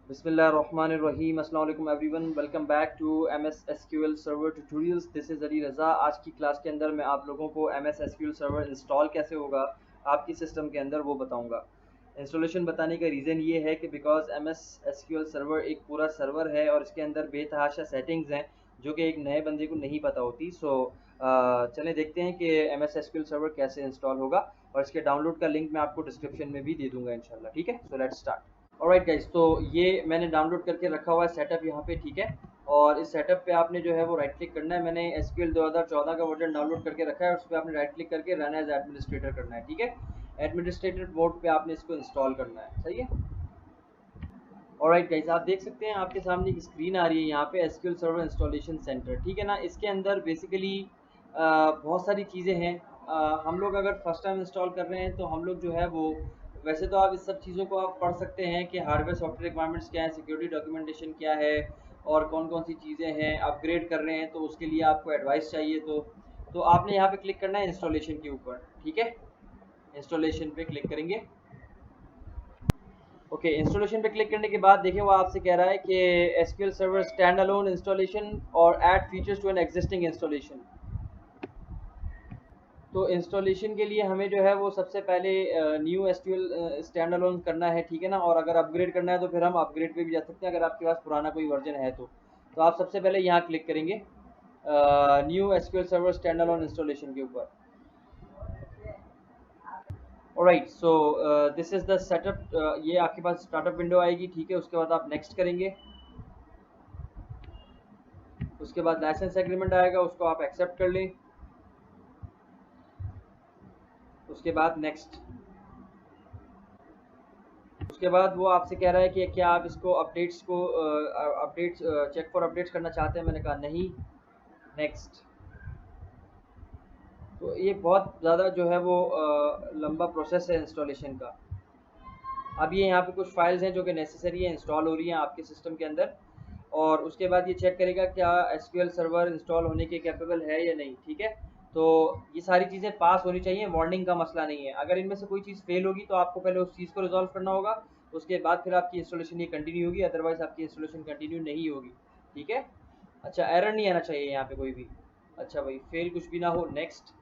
बिस्मिल्लाहिर्रहमानिर्रहीम अस्सलाम वालेकुम everyone, welcome back to MS SQL server tutorials. This is Ali Raza. आज की क्लास के अंदर मैं आप लोगों को MS SQL सर्वर इंस्टॉल कैसे होगा आपकी सिस्टम के अंदर वो बताऊंगा। इंस्टॉलेशन बताने का रीज़न ये है कि बिकॉज MS SQL सर्वर एक पूरा सर्वर है और इसके अंदर बेतहाशा सेटिंग्स हैं जो कि एक नए बंदे को नहीं पता होती। चलें देखते हैं कि MS SQL सर्वर कैसे इंस्टॉल होगा और इसके डाउनलोड का लिंक मैं आपको डिस्क्रिप्शन में भी दे दूंगा इंशाल्लाह। ठीक है, so let's start. Alright guys, तो ये मैंने डाउनलोड करके रखा हुआ है सेटअप यहाँ पे। ठीक है, और इस सेटअप पे आपने जो है वो राइट क्लिक करना है। मैंने SQL 2014 का वर्जन डाउनलोड करके रखा है, उस पर आपने राइट क्लिक करके रन एज एडमिनिस्ट्रेटर करना है। ठीक है, एडमिनिस्ट्रेटर मोड पे आपने इसको इंस्टॉल करना है। सही है। ऑलराइट गाइस, आप देख सकते हैं आपके सामने एक स्क्रीन आ रही है यहाँ पे SQL सर्वर इंस्टॉलेशन सेंटर। ठीक है ना, इसके अंदर बेसिकली बहुत सारी चीज़ें हैं। हम लोग अगर फर्स्ट टाइम इंस्टॉल कर रहे हैं तो हम लोग जो है वो, वैसे तो आप इस सब चीज़ों को आप पढ़ सकते हैं कि हार्डवेयर सॉफ्टवेयर रिक्वायरमेंट्स क्या है, सिक्योरिटी डॉक्यूमेंटेशन क्या है और कौन कौन सी चीज़ें हैं। अपग्रेड कर रहे हैं तो उसके लिए आपको एडवाइस चाहिए, तो आपने यहाँ पे क्लिक करना है इंस्टॉलेशन के ऊपर। ठीक है, इंस्टॉलेशन पे क्लिक करेंगे। ओके, इंस्टॉलेशन पे क्लिक करने के बाद देखिए वो आपसे कह रहा है कि SQL server stand alone installation और add features to an existing installation. तो इंस्टॉलेशन के लिए हमें जो है वो सबसे पहले न्यू एसक्यूएल स्टैंड अलोन करना है। ठीक है ना, और अगर अपग्रेड करना है तो फिर हम अपग्रेड पे भी जा सकते हैं अगर आपके पास पुराना कोई वर्जन है तो आप सबसे पहले यहाँ क्लिक करेंगे new SQL server stand alone installation के ऊपर। Alright, so this is the setup. ये आपके पास स्टार्टअप विंडो आएगी। ठीक है, उसके बाद आप नेक्स्ट करेंगे। उसके बाद लाइसेंस एग्रीमेंट आएगा, उसको आप एक्सेप्ट कर लें। उसके बाद नेक्स्ट। उसके बाद वो आपसे कह रहा है कि क्या आप इसको अपडेट्स चेक फॉर अपडेट्स करना चाहते हैं। मैंने कहा नहीं। नेक्स्ट। तो ये बहुत ज़्यादा जो है वो लंबा प्रोसेस है इंस्टॉलेशन का। अब ये यहाँ पे कुछ फाइल्स हैं जो कि नेसेसरी है, इंस्टॉल हो रही हैं आपके सिस्टम के अंदर, और उसके बाद ये चेक करेगा क्या एसक्यूएल सर्वर इंस्टॉल होने के कैपेबल है या नहीं। ठीक है, तो ये सारी चीज़ें पास होनी चाहिए, वार्निंग का मसला नहीं है। अगर इनमें से कोई चीज़ फेल होगी तो आपको पहले उस चीज़ को रिजॉल्व करना होगा, उसके बाद फिर आपकी इंस्टॉलेशन ये कंटिन्यू होगी, अदरवाइज आपकी इंस्टॉलेशन कंटिन्यू नहीं होगी। ठीक है, अच्छा, एरर नहीं आना चाहिए यहाँ पे कोई भी। अच्छा भाई, फेल कुछ भी ना हो। नेक्स्ट।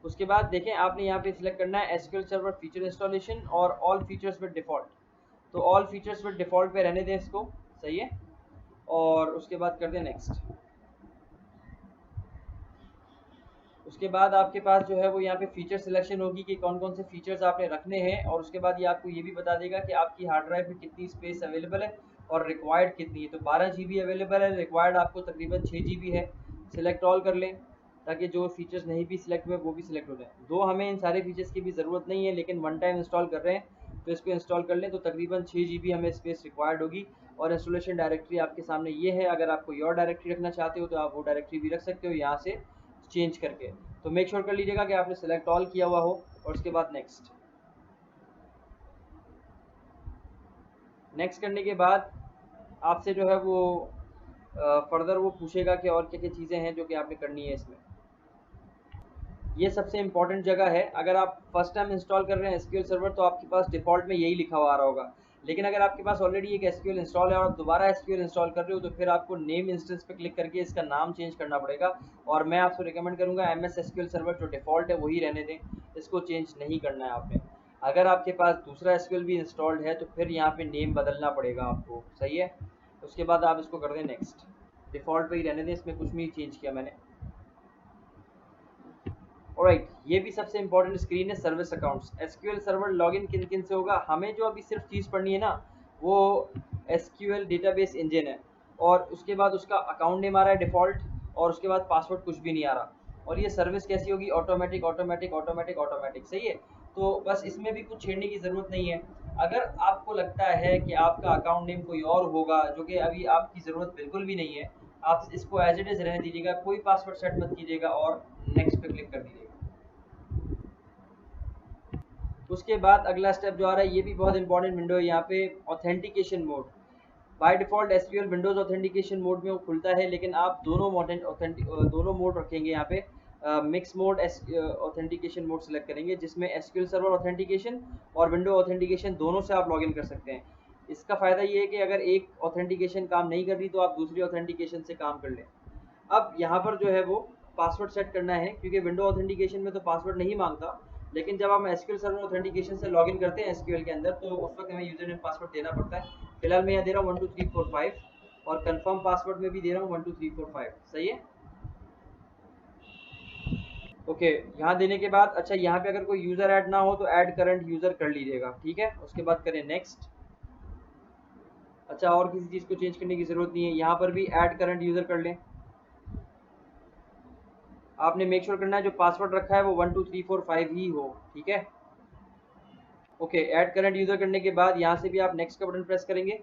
उसके बाद देखें आपने यहाँ पे सिलेक्ट करना है एसक्यूएल सर्वर फीचर इंस्टॉलेशन और ऑल फीचर्स विद डिफ़ॉल्ट। तो ऑल फीचर्स विद डिफ़ॉल्ट पे रहने दें इसको। सही है, और उसके बाद कर दें नेक्स्ट। उसके बाद आपके पास जो है वो यहाँ पे फीचर सिलेक्शन होगी कि कौन कौन से फीचर्स आपने रखने हैं, और उसके बाद ये आपको ये भी बता देगा कि आपकी हार्ड ड्राइव में कितनी स्पेस अवेलेबल है और रिक्वायर्ड कितनी है। तो 12 GB अवेलेबल है, रिक्वायर्ड आपको तकरीबन 6 GB है। सिलेक्ट ऑल कर लें ताकि जो फीचर्स नहीं भी सिलेक्ट हुए वो भी सिलेक्ट हो जाए। दो हमें इन सारे फीचर्स की भी ज़रूरत नहीं है, लेकिन वन टाइम इंस्टॉल कर रहे हैं तो इसको इंस्टॉल कर लें। तो तकरीबन 6 GB हमें स्पेस रिक्वायर्ड होगी। और इंस्टॉलेशन डायरेक्टरी आपके सामने ये है। अगर आप कोई और डायरेक्टरी रखना चाहते हो तो आप वो डायरेक्टरी भी रख सकते हो यहाँ से चेंज करके। तो मेक श्योर कर लीजिएगा कि आपने सेलेक्ट ऑल किया हुआ हो, और उसके बाद नेक्स्ट। नेक्स्ट करने के बाद आपसे जो है वो फर्दर वो पूछेगा कि और क्या क्या चीज़ें हैं जो कि आपने करनी है इसमें। ये सबसे इंपॉर्टेंट जगह है। अगर आप फर्स्ट टाइम इंस्टॉल कर रहे हैं एसक्यूएल सर्वर तो आपके पास डिफ़ॉल्ट में यही लिखा हुआ आ रहा होगा, लेकिन अगर आपके पास ऑलरेडी एक एसक्यूएल इंस्टॉल है और आप दोबारा एसक्यूएल इंस्टॉल कर रहे हो तो फिर आपको नेम इंस्टेंस पे क्लिक करके इसका नाम चेंज करना पड़ेगा। और मैं आपको रिकमेंड करूँगा MS SQL सर्वर जो डिफ़ॉल्ट है वही रहने दें, इसको चेंज नहीं करना है आपने। अगर आपके पास दूसरा एसक्यूएल भी इंस्टॉल्ड है तो फिर यहाँ पे नेम बदलना पड़ेगा आपको। सही है, उसके बाद आप इसको कर दें नेक्स्ट। डिफ़ॉल्ट पे ही रहने दें, इसमें कुछ नहीं चेंज किया मैंने। ऑलराइट, ये भी सबसे इंपॉर्टेंट स्क्रीन है, service accounts. SQL server login किन किन से होगा। हमें जो अभी सिर्फ चीज़ पढ़नी है ना वो एसक्यूएल डेटाबेस इंजन है, और उसके बाद उसका अकाउंट नेम आ रहा है डिफ़ॉल्ट, और उसके बाद पासवर्ड कुछ भी नहीं आ रहा। और ये सर्विस कैसी होगी, ऑटोमेटिक ऑटोमेटिक ऑटोमेटिक ऑटोमेटिक। सही है, तो बस इसमें भी कुछ छेड़ने की ज़रूरत नहीं है। अगर आपको लगता है कि आपका अकाउंट नेम कोई और होगा जो कि अभी आपकी ज़रूरत बिल्कुल भी नहीं है, आप इसको एज इट इज़ रहने दीजिएगा, कोई पासवर्ड सेट मत कीजिएगा और नेक्स्ट पे क्लिक कर दीजिएगा। उसके बाद अगला स्टेप जो आ रहा है ये भी बहुत इंपॉर्टेंट विंडो है यहाँ पे, authentication mode. By default SQL Windows authentication mode में वो खुलता है, लेकिन आप दोनों मोड रखेंगे यहाँ पे। Mix mode authentication mode select करेंगे, जिसमें एसक्यूएल सर्वर ऑथेंटिकेशन और विंडो ऑथेंटिकेशन दोनों से आप लॉगिन कर सकते हैं। इसका फ़ायदा ये है कि अगर एक ऑथेंटिकेशन काम नहीं कर रही तो आप दूसरी ऑथेंटिकेशन से काम कर लें। अब यहाँ पर जो है वो पासवर्ड सेट करना है, क्योंकि विंडो ऑथेंटिकेशन में तो पासवर्ड नहीं मांगता, लेकिन जब हम एसक्यूएल सर्वर ऑथेंटिकेशन से लॉगिन करते हैं एसक्यूएल के अंदर, तो उस वक्त हमें यूजर नेम पासवर्ड देना पड़ता है। फिलहाल मैं यहाँ दे रहा हूँ 12345 और कंफर्म पासवर्ड में भी दे रहा हूँ 12345। सही है, ओके। यहाँ देने के बाद अच्छा, यहाँ पे अगर कोई यूजर ऐड ना हो तो ऐड करंट यूजर कर लीजिएगा, ठीक है। उसके बाद करें नेक्स्ट। अच्छा, और किसी चीज़ को चेंज करने की ज़रूरत नहीं है, यहाँ पर भी ऐड करंट यूजर कर लें। आपने मेक श्योर करना है जो पासवर्ड रखा है वो 12345 ही हो, ठीक है। ओके, ऐड करंट यूजर करने के बाद यहाँ से भी आप नेक्स्ट का बटन प्रेस करेंगे।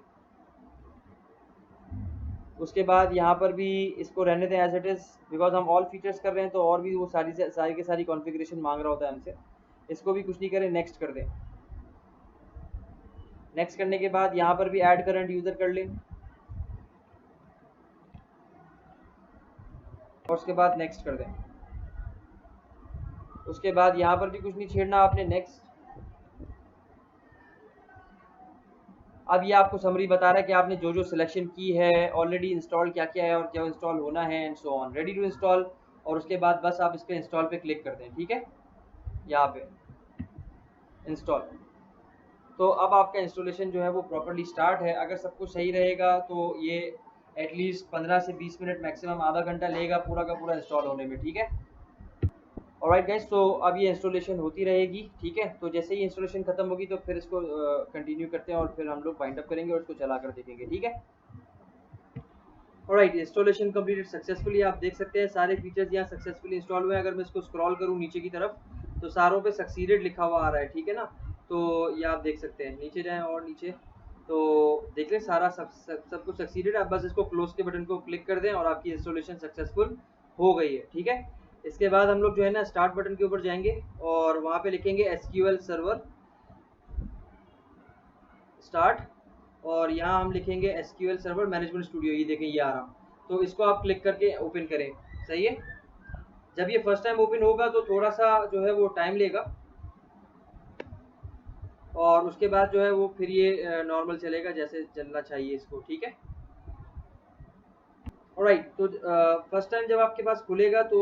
उसके बाद यहाँ पर भी इसको रहने दें एज इट इज़, बिकॉज हम ऑल फीचर्स कर रहे हैं तो और भी वो सारी की सारी कॉन्फ़िगरेशन मांग रहा होता है हमसे। इसको भी कुछ नहीं करें, नेक्स्ट कर दें। नेक्स्ट करने के बाद यहाँ पर भी ऐड करंट यूजर कर लें और उसके बाद नेक्स्ट कर दें। उसके बाद यहाँ पर भी कुछ नहीं छेड़ना आपने, नेक्स्ट। अब ये आपको समरी बता रहा है कि आपने जो जो सिलेक्शन की है ऑलरेडी इंस्टॉल क्या क्या है और क्या इंस्टॉल होना है and so on, ready to install. और उसके बाद बस आप इस पर इंस्टॉल पे क्लिक कर दें, ठीक है, यहाँ पे इंस्टॉल। तो अब आपका इंस्टॉलेशन जो है वो प्रॉपर्ली स्टार्ट है। अगर सब कुछ सही रहेगा तो ये एटलीस्ट 15 से 20 मिनट मैक्सिमम आधा घंटा लेगा पूरा का पूरा इंस्टॉल होने में, ठीक है। ऑलराइट गाइस, तो अब ये इंस्टॉलेशन होती रहेगी, ठीक है। तो जैसे ही इंस्टॉलेशन खत्म होगी तो फिर इसको कंटिन्यू करते हैं और फिर हम लोग वाइंड अप करेंगे और इसको चला कर देखेंगे, ठीक है। Alright, installation completed successfully. आप देख सकते हैं सारे फीचर्स यहाँ सक्सेसफुली इंस्टॉल हुए हैं। अगर मैं इसको स्क्रॉल करूँ नीचे की तरफ तो सारों पे सक्सीडेड लिखा हुआ आ रहा है, ठीक है ना। तो ये आप देख सकते हैं, नीचे जाएं और नीचे तो देख लें सारा सब कुछ सक्सीडेड। आप बस इसको क्लोज के बटन को क्लिक कर दें और आपकी इंस्टॉलेशन सक्सेसफुल हो गई है, ठीक है। इसके बाद हम लोग जो है ना स्टार्ट बटन के ऊपर जाएंगे और वहाँ पे लिखेंगे एसक्यूएल सर्वर स्टार्ट, और यहाँ हम लिखेंगे एसक्यूएल सर्वर मैनेजमेंट स्टूडियो। ये देखें ये आ रहा, तो इसको आप क्लिक करके ओपन करें, सही है। जब ये फर्स्ट टाइम ओपन होगा तो थोड़ा सा जो है वो टाइम लेगा और उसके बाद जो है वो फिर ये नॉर्मल चलेगा जैसे चलना चाहिए इसको, ठीक है। ऑलराइट, तो फर्स्ट टाइम जब आपके पास खुलेगा तो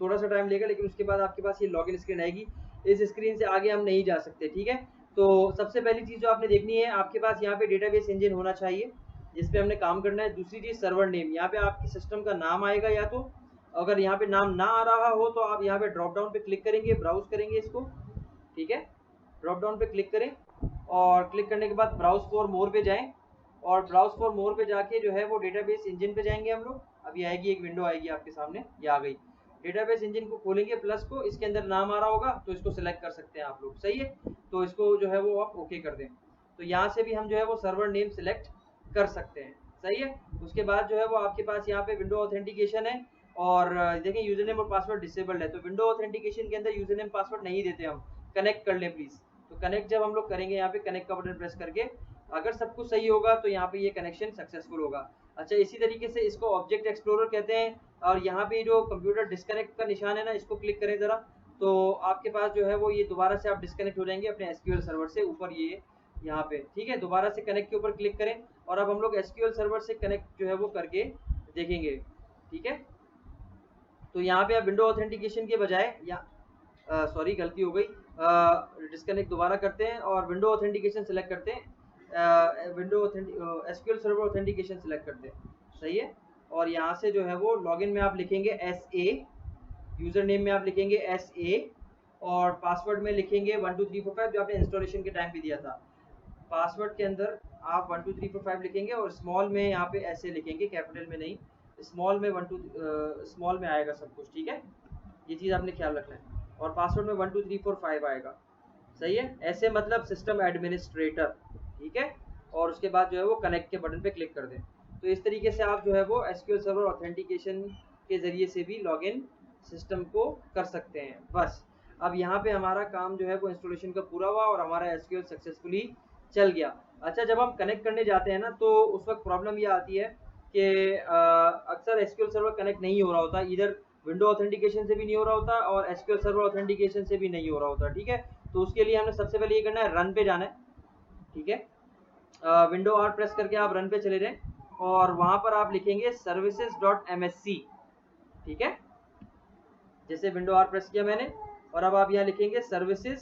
थोड़ा सा टाइम लेगा, लेकिन उसके बाद आपके पास ये लॉगिन स्क्रीन आएगी। इस स्क्रीन से आगे हम नहीं जा सकते, ठीक है। तो सबसे पहली चीज़ जो आपने देखनी है, आपके पास यहाँ पे डेटाबेस इंजन होना चाहिए जिस पे हमने काम करना है। दूसरी चीज़ सर्वर नेम, यहाँ पे आपके सिस्टम का नाम आएगा, या तो अगर यहाँ पे नाम ना आ रहा हो तो आप यहाँ पे ड्रॉप डाउन पे क्लिक करेंगे, ब्राउज करेंगे इसको, ठीक है। ड्रॉप डाउन पे क्लिक करें और क्लिक करने के बाद ब्राउज फॉर मोर पे जाएं और ब्राउज फॉर मोर पे जाके जो है वो डेटाबेस इंजन पे जाएंगे हम लोग। अभी आएगी एक विंडो आएगी आपके सामने, ये आ गई। डेटाबेस इंजन को खोलेंगे प्लस को, इसके अंदर नाम आ रहा होगा तो इसको सिलेक्ट कर सकते हैं आप लोग, सही है। तो इसको जो है वो आप ओके कर दें। तो यहाँ से भी हम जो है वो सर्वर नेम सिलेक्ट कर सकते हैं, सही है। उसके बाद जो है वो आपके पास यहाँ पे विंडो ऑथेंटिकेशन है और देखें यूजर नेम और पासवर्ड डिसेबल्ड है, तो विंडो ऑथेंटिकेशन के अंदर यूजर नेम पासवर्ड नहीं देते हम। कनेक्ट कर लें प्लीज। तो कनेक्ट जब हम लोग करेंगे यहाँ पे कनेक्ट का बटन प्रेस करके, अगर सब कुछ सही होगा तो यहाँ पे ये कनेक्शन सक्सेसफुल होगा। अच्छा, इसी तरीके से इसको ऑब्जेक्ट एक्सप्लोरर कहते हैं। और यहाँ पे जो कंप्यूटर डिस्कनेक्ट का निशान है ना, इसको क्लिक करें जरा, तो आपके पास जो है वो ये दोबारा से आप डिस्कनेक्ट हो जाएंगे अपने एसक्यूएल सर्वर से। ऊपर ये यहाँ पे, ठीक है, दोबारा से कनेक्ट के ऊपर क्लिक करें और अब हम लोग एसक्यूएल सर्वर से कनेक्ट जो है वो करके देखेंगे, ठीक है। तो यहाँ पे आप विंडो ऑथेंटिकेशन के बजाय या सॉरी गलती हो गई, डिस्कनेक्ट दोबारा करते हैं और विंडो ऑथेंटिकेशन सेलेक्ट करते हैं, window SQL server authentication select करते हैं, सही है। और यहाँ से जो है वो लॉगिन में आप लिखेंगे SA, यूजर नेम में आप लिखेंगे SA और पासवर्ड में लिखेंगे 12345 जो आपने इंस्टॉलेशन के टाइम भी दिया था। पासवर्ड के अंदर आप 12345 लिखेंगे और स्मॉल में यहाँ पे ऐसे लिखेंगे, कैपिटल में नहीं, स्मॉल में स्मॉल में आएगा सब कुछ, ठीक है। ये चीज़ आपने ख्याल रखना है। और पासवर्ड में 12345 आएगा, सही है। ऐसे मतलब सिस्टम एडमिनिस्ट्रेटर, ठीक है। और उसके बाद जो है वो कनेक्ट के बटन पे क्लिक कर दें। तो इस तरीके से आप जो है वो एसक्यूएल सर्वर ऑथेंटिकेशन के ज़रिए से भी लॉगिन सिस्टम को कर सकते हैं। बस अब यहाँ पे हमारा काम जो है वो इंस्टॉलेशन का पूरा हुआ और हमारा एसक्यूएल सक्सेसफुली चल गया। अच्छा, जब हम कनेक्ट करने जाते हैं ना तो उस वक्त प्रॉब्लम ये आती है कि अक्सर एसक्यूएल सर्वर कनेक्ट नहीं हो रहा होता, इधर विंडो ऑथेंटिकेशन से भी नहीं हो रहा होता और एसक्यूएल सर्वर ऑथेंटिकेशन से भी नहीं हो रहा होता। ठीक है, तो उसके लिए हमें सबसे पहले ये करना है, रन पे जाना है। ठीक है, विंडो आर प्रेस करके आप रन पे चले जाएं और वहां पर आप लिखेंगे services.msc। ठीक है, जैसे विंडो आर प्रेस किया मैंने और अब आप यहाँ लिखेंगे सर्विसेज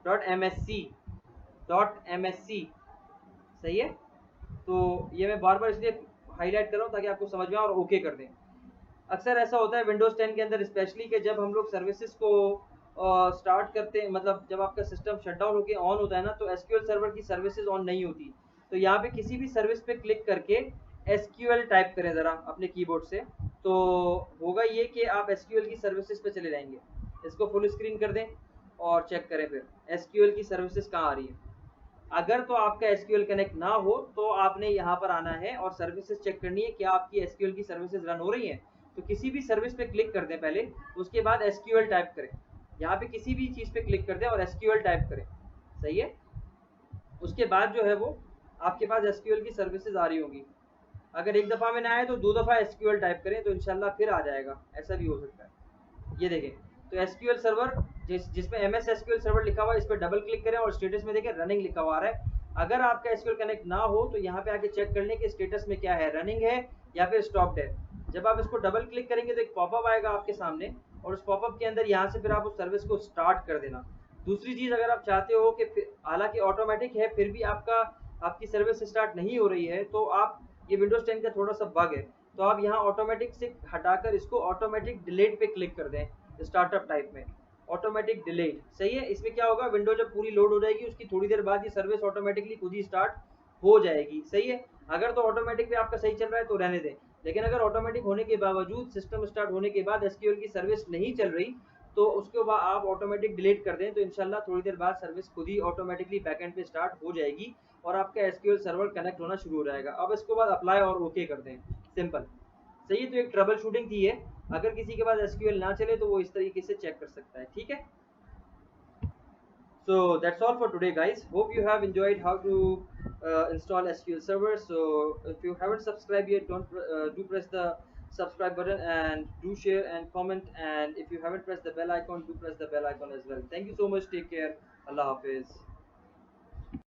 services.msc। सही है, तो ये मैं बार बार इसलिए हाईलाइट कर रहा हूँ ताकि आपको समझ में आए और ओके कर दें। अक्सर ऐसा होता है विंडोज 10 के अंदर स्पेशली कि जब हम लोग सर्विसेज को स्टार्ट करते हैं, मतलब जब आपका सिस्टम शटडाउन होकर ऑन होता है ना, तो एसक्यूएल सर्वर की सर्विसेज ऑन नहीं होती। तो यहाँ पे किसी भी सर्विस पे क्लिक करके एसक्यूएल टाइप करें ज़रा अपने कीबोर्ड से, तो होगा ये कि आप एसक्यूएल की सर्विसेज पे चले जाएंगे। इसको फुल स्क्रीन कर दें और चेक करें फिर एसक्यूएल की सर्विसेज कहाँ आ रही है। अगर तो आपका एसक्यूएल कनेक्ट ना हो तो आपने यहाँ पर आना है और सर्विसेज चेक करनी है, क्या आपकी एसक्यूएल की सर्विसेज रन हो रही हैं। तो किसी भी सर्विस पे क्लिक कर दें पहले, उसके बाद एसक्यूएल टाइप करें। यहाँ पे किसी भी चीज़ पे क्लिक कर दें और एसक्यूएल टाइप करें। सही है, उसके बाद जो है वो आपके पास एसक्यूएल की सर्विसेज आ रही होंगी। अगर एक दफ़ा में ना आए तो 2 दफ़ा एसक्यूएल टाइप करें तो इंशाल्लाह फिर आ जाएगा, ऐसा भी हो सकता है। ये देखें, तो एसक्यूएल सर्वर जिसमें एमएस एसक्यूएल सर्वर लिखा हुआ है, इस पर डबल क्लिक करें और स्टेटस में देखें रनिंग लिखा हुआ है। अगर आपका एसक्यूएल कनेक्ट ना हो तो यहाँ पे आके चेक कर लें कि स्टेटस में क्या है, रनिंग है या फिर स्टॉप्ड है। जब आप इसको डबल क्लिक करेंगे तो एक पॉपअप आएगा आपके सामने और उस पॉपअप के अंदर यहाँ से फिर आप उस सर्विस को स्टार्ट कर देना। दूसरी चीज़, अगर आप चाहते हो कि हालांकि ऑटोमेटिक है फिर भी आपकी सर्विस स्टार्ट नहीं हो रही है, तो आप, ये विंडोज 10 का थोड़ा सा बग है, तो आप यहाँ ऑटोमेटिक से हटाकर इसको ऑटोमेटिक डिलीट पे क्लिक कर दें स्टार्टअप टाइप में, ऑटोमेटिक डिलीट। सही है, इसमें क्या होगा, विंडो जब पूरी लोड हो जाएगी उसकी थोड़ी देर बाद ये सर्विस ऑटोमेटिकली खुद ही स्टार्ट हो जाएगी। सही है, अगर तो ऑटोमेटिक पे आपका सही चल रहा है तो रहने दें, लेकिन अगर ऑटोमेटिक होने के बावजूद सिस्टम स्टार्ट होने के बाद एसक्यूएल की सर्विस नहीं चल रही तो उसके बाद आप ऑटोमेटिक डिलीट कर दें, तो इंशाल्लाह थोड़ी देर बाद सर्विस खुद ही ऑटोमेटिकली बैकएंड पे स्टार्ट हो जाएगी और आपका एसक्यूएल सर्वर कनेक्ट होना शुरू हो जाएगा। अब इसके बाद अप्लाई और ओके कर दें, सिंपल। सही है, तो एक ट्रबल शूटिंग थी ये, अगर किसी के पास एसक्यूएल ना चले तो वो इस तरीके से चेक कर सकता है। ठीक है, so that's all for today guys, hope you have enjoyed how to install SQL server. So if you haven't subscribed yet, don't do press the subscribe button and do share and comment, and if you haven't pressed the bell icon, do press the bell icon as well. Thank you so much, take care, Allah Hafiz.